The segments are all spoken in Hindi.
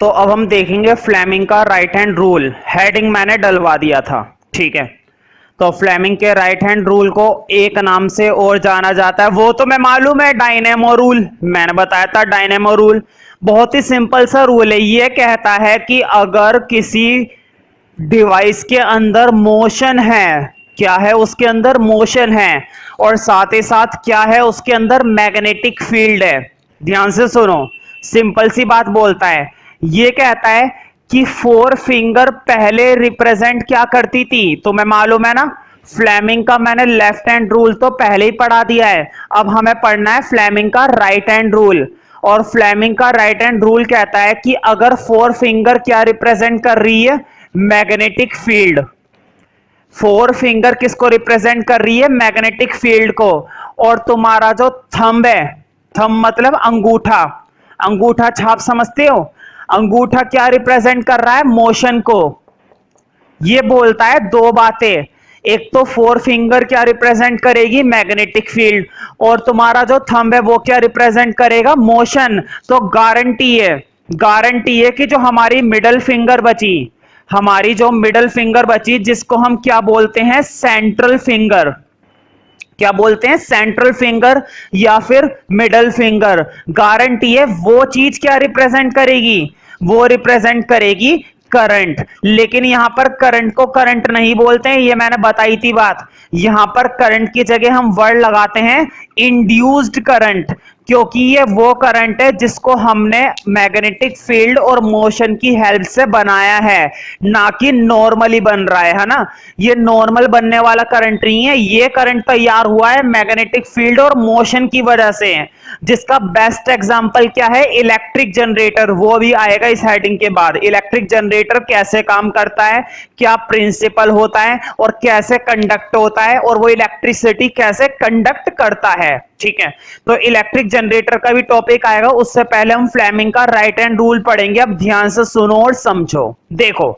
तो अब हम देखेंगे फ्लेमिंग का राइट हैंड रूल। हेडिंग मैंने डलवा दिया था, ठीक है। तो फ्लेमिंग के राइट हैंड रूल को एक नाम से और जाना जाता है, वो तो मैं मालूम है, डायनेमो रूल। मैंने बताया था डायनेमो रूल बहुत ही सिंपल सा रूल है। ये कहता है कि अगर किसी डिवाइस के अंदर मोशन है, क्या है उसके अंदर मोशन है, और साथ ही साथ क्या है उसके अंदर मैग्नेटिक फील्ड है। ध्यान से सुनो, सिंपल सी बात बोलता है। ये कहता है कि फोर फिंगर पहले रिप्रेजेंट क्या करती थी, तुम्हें मालूम है ना। फ्लेमिंग का मैंने लेफ्ट हैंड रूल तो पहले ही पढ़ा दिया है, अब हमें पढ़ना है फ्लेमिंग का राइट हैंड रूल। और फ्लेमिंग का राइट हैंड रूल कहता है कि अगर फोर फिंगर क्या रिप्रेजेंट कर रही है, मैग्नेटिक फील्ड। फोर फिंगर किसको रिप्रेजेंट कर रही है, मैग्नेटिक फील्ड को। और तुम्हारा जो थंब है, थंब मतलब अंगूठा, अंगूठा छाप समझते हो, अंगूठा क्या रिप्रेजेंट कर रहा है, मोशन को। ये बोलता है दो बातें, एक तो फोर फिंगर क्या रिप्रेजेंट करेगी, मैग्नेटिक फील्ड, और तुम्हारा जो थंब है वो क्या रिप्रेजेंट करेगा, मोशन। तो गारंटी है, गारंटी है कि जो हमारी मिडल फिंगर बची, हमारी जो मिडल फिंगर बची जिसको हम क्या बोलते हैं, सेंट्रल फिंगर, क्या बोलते हैं, सेंट्रल फिंगर या फिर मिडल फिंगर, गारंटी है वो चीज क्या रिप्रेजेंट करेगी, वो रिप्रेजेंट करेगी करंट। लेकिन यहां पर करंट को करंट नहीं बोलते हैं, ये मैंने बताई थी बात। यहां पर करंट की जगह हम वर्ड लगाते हैं इंड्यूस्ड करंट, क्योंकि ये वो करंट है जिसको हमने मैग्नेटिक फील्ड और मोशन की हेल्प से बनाया है, ना कि नॉर्मली बन रहा है ना। ये नॉर्मल बनने वाला करंट नहीं है, ये करंट तैयार हुआ है मैग्नेटिक फील्ड और मोशन की वजह से। जिसका बेस्ट एग्जांपल क्या है, इलेक्ट्रिक जनरेटर, वो भी आएगा इस हेडिंग के बाद। इलेक्ट्रिक जनरेटर कैसे काम करता है, क्या प्रिंसिपल होता है, और कैसे कंडक्ट होता है, और वो इलेक्ट्रिसिटी कैसे कंडक्ट करता है, ठीक है। तो इलेक्ट्रिक जनरेटर का भी टॉपिक आएगा, उससे पहले हम फ्लेमिंग का राइट हैंड रूल पढ़ेंगे। अब ध्यान से सुनो और समझो। देखो,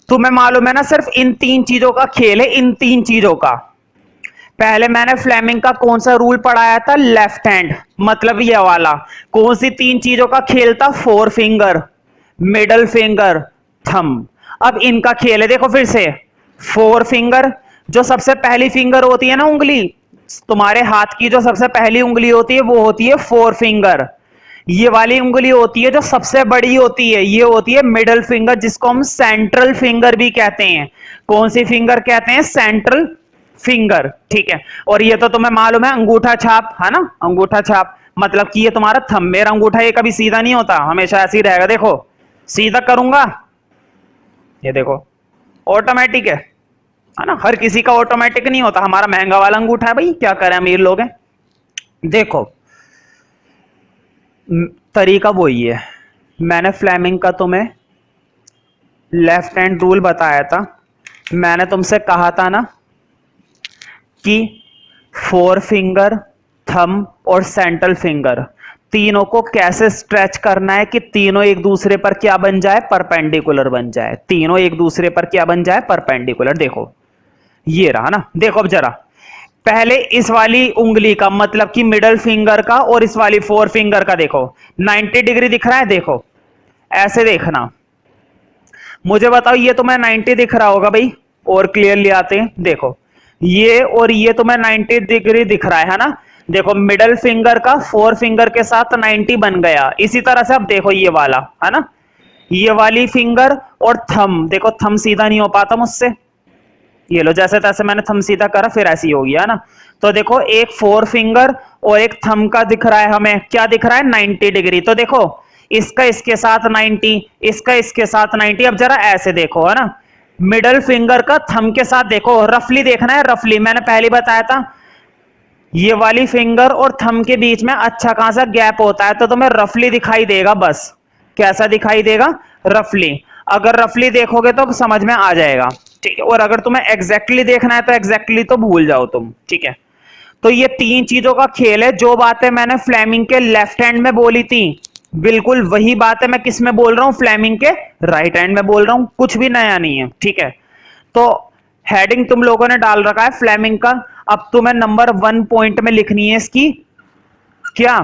तुम्हें मालूम है ना, सिर्फ इन तीन चीजों का खेल है, इन तीन चीजों का। पहले मैंने फ्लेमिंग का कौन सा रूल पढ़ाया था, लेफ्ट हैंड, मतलब ये वाला। कौन सी तीन चीजों का खेल था, four finger, middle finger, thumb. अब इनका खेल है, देखो फिर से। फोर फिंगर, जो सबसे पहली फिंगर होती है ना उंगली, तुम्हारे हाथ की जो सबसे पहली उंगली होती है वो होती है फोर फिंगर। ये वाली उंगली होती है जो सबसे बड़ी होती है, ये होती है मिडल फिंगर, जिसको हम सेंट्रल फिंगर भी कहते हैं। कौन सी फिंगर कहते हैं, सेंट्रल फिंगर, ठीक है। और ये तो तुम्हें मालूम है अंगूठा छाप, है ना, अंगूठा छाप मतलब कि ये तुम्हारा थंब। मेरा अंगूठा ये कभी सीधा नहीं होता, हमेशा ऐसे ही रहेगा। देखो सीधा करूंगा, ये देखो ऑटोमेटिक है ना। हर किसी का ऑटोमेटिक नहीं होता, हमारा महंगा वाला अंगूठा है भाई, क्या करें, अमीर लोग हैं। देखो तरीका वही है। मैंने फ्लेमिंग का तुम्हें लेफ्ट हैंड रूल बताया था। मैंने तुमसे कहा था ना कि फोर फिंगर, थंब और सेंट्रल फिंगर, तीनों को कैसे स्ट्रेच करना है कि तीनों एक दूसरे पर क्या बन जाए, परपेंडिकुलर बन जाए। तीनों एक दूसरे पर क्या बन जाए, परपेंडिकुलर। देखो ये रहा ना, देखो अब जरा पहले इस वाली उंगली का मतलब कि मिडल फिंगर का, और इस वाली फोर फिंगर का देखो 90 डिग्री दिख रहा है। देखो ऐसे देखना, मुझे बताओ ये तुम्हें 90 दिख रहा होगा भाई, और क्लियरली आते हैं। देखो ये और ये तुम्हें 90 डिग्री दिख रहा है ना। देखो मिडल फिंगर का फोर फिंगर के साथ 90 बन गया। इसी तरह से अब देखो ये वाला, है ना, ये वाली फिंगर और थंब, देखो थंब सीधा नहीं हो पाता मुझसे, ये लो जैसे तैसे मैंने थंब सीधा करा, फिर ऐसी हो गया ना। तो देखो एक फोर फिंगर और एक थंब का दिख रहा है, हमें क्या दिख रहा है, 90 डिग्री। तो देखो इसका इसके साथ 90, इसका इसके साथ 90। अब जरा ऐसे देखो, है ना, मिडल फिंगर का थंब के साथ देखो, रफली देखना है, रफली। मैंने पहले बताया था ये वाली फिंगर और थंब के बीच में अच्छा खासा गैप होता है, तो तुम्हें रफली दिखाई देगा। बस कैसा दिखाई देगा, रफली। अगर रफली देखोगे तो समझ में आ जाएगा, ठीक है। और अगर तुम्हें एग्जैक्टली देखना है तो एग्जैक्टली तो भूल जाओ तुम, ठीक है। तो ये तीन चीजों का खेल है। जो बातें मैंने फ्लेमिंग के लेफ्ट हैंड में बोली थी, बिल्कुल वही बात है मैं किस में बोल रहा हूं, फ्लेमिंग के राइट हैंड में बोल रहा हूं, कुछ भी नया नहीं है, ठीक है। तो हेडिंग तुम लोगों ने डाल रखा है फ्लेमिंग का। अब तुम्हें नंबर 1 पॉइंट में लिखनी है इसकी क्या,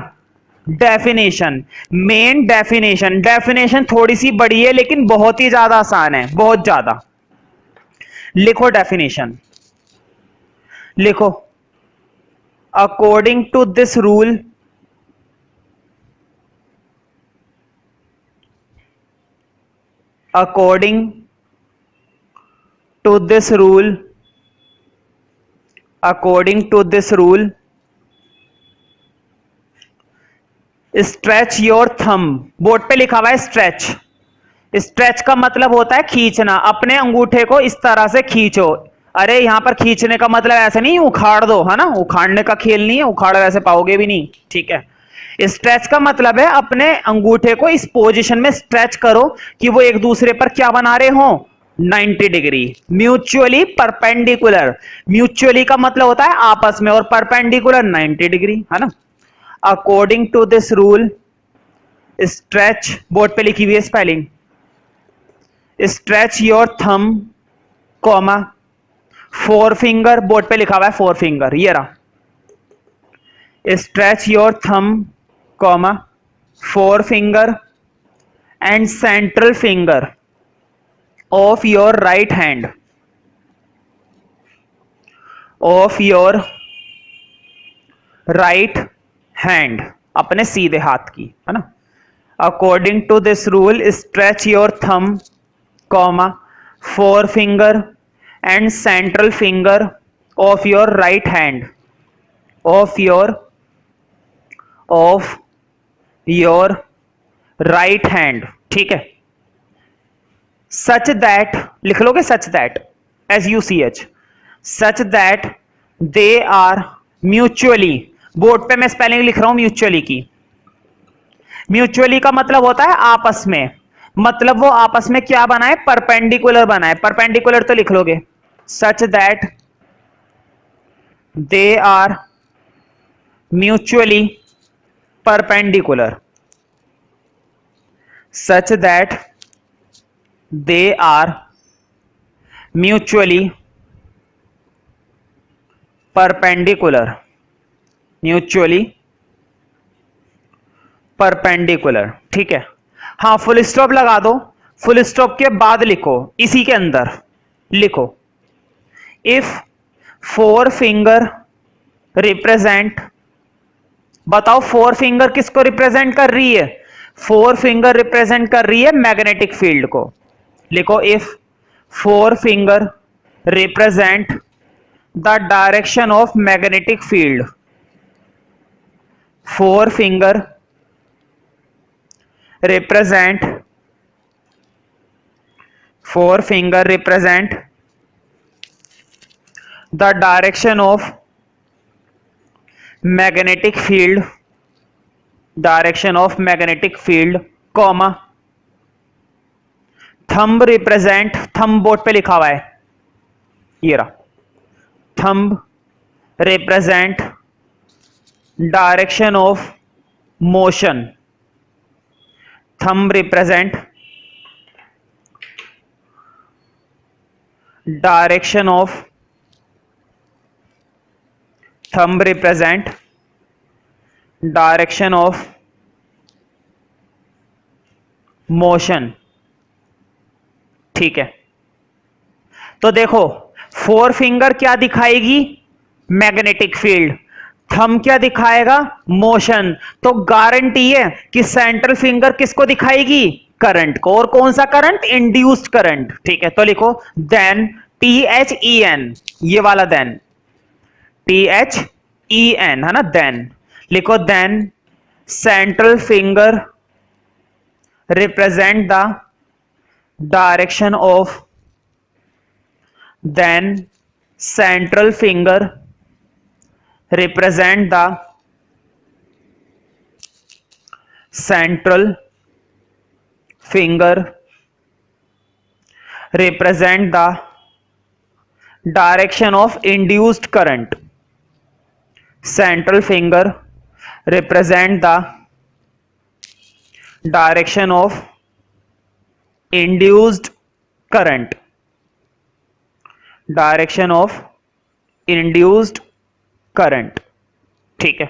डेफिनेशन, मेन डेफिनेशन, डेफिनेशन थोड़ी सी बड़ी है लेकिन बहुत ही ज्यादा आसान है, बहुत ज्यादा। लिखो डेफिनेशन, लिखो। According to this rule, according to this rule, according to this rule, stretch your thumb. Board पे लिखा हुआ है स्ट्रेच। स्ट्रेच का मतलब होता है खींचना। अपने अंगूठे को इस तरह से खींचो। अरे यहां पर खींचने का मतलब ऐसे नहीं उखाड़ दो, है ना, उखाड़ने का खेल नहीं है, उखाड़ वैसे पाओगे भी नहीं, ठीक है। स्ट्रेच का मतलब है अपने अंगूठे को इस पोजीशन में स्ट्रेच करो कि वो एक दूसरे पर क्या बना रहे हो, 90 डिग्री, म्यूचुअली परपेंडिकुलर। म्यूचुअली का मतलब होता है आपस में, और परपेंडिकुलर 90 डिग्री, है ना। According to this rule, stretch, board पे लिखी हुई है spelling, stretch your thumb, comma, four finger, board पे लिखा हुआ है फोर फिंगर, ये रहा। Stretch your thumb, comma, four finger and central finger of your right hand, of your right hand, अपने सीधे हाथ की, है ना। According to this rule, stretch your thumb, comma, four finger and central finger of your right hand, of your right hand, ठीक है। सच दैट, लिख लोगे such that, SUCH, such that they are mutually. Board पे मैं स्पेलिंग लिख रहा हूं म्यूचुअली की। म्यूचुअली का मतलब होता है आपस में, मतलब वो आपस में क्या बनाए, परपेंडिकुलर बनाए। परपेंडिकुलर तो लिख लोगे, such that they are mutually perpendicular, such that they are mutually perpendicular, mutually perpendicular, ठीक है। हाँ, फुल स्टॉप लगा दो। फुल स्टॉप के बाद लिखो, इसी के अंदर लिखो, इफ फोर फिंगर रिप्रेजेंट, बताओ फोर फिंगर किसको रिप्रेजेंट कर रही है, फोर फिंगर रिप्रेजेंट कर रही है मैग्नेटिक फील्ड को। लिखो, if four finger represent the direction of magnetic field, four finger represent, four finger represent the direction of magnetic field, direction of magnetic field, comma, thumb represent, thumb board पे लिखा हुआ है, ये रहा, thumb represent direction of motion, thumb represent direction of, thumb represent direction of motion, ठीक है। तो देखो, फोर फिंगर क्या दिखाएगी, मैग्नेटिक फील्ड, थंब क्या दिखाएगा, मोशन। तो गारंटी है कि सेंट्रल फिंगर किसको दिखाएगी, करंट को। और कौन सा करंट, इंड्यूस्ड करंट, ठीक है। तो लिखो देन, THEN, ये वाला देन, THEN, है ना, देन। लिखो then central finger represent the direction of, then central finger represent the central finger represent the direction of induced current, central finger represent the direction of induced current, direction of induced current, ठीक है।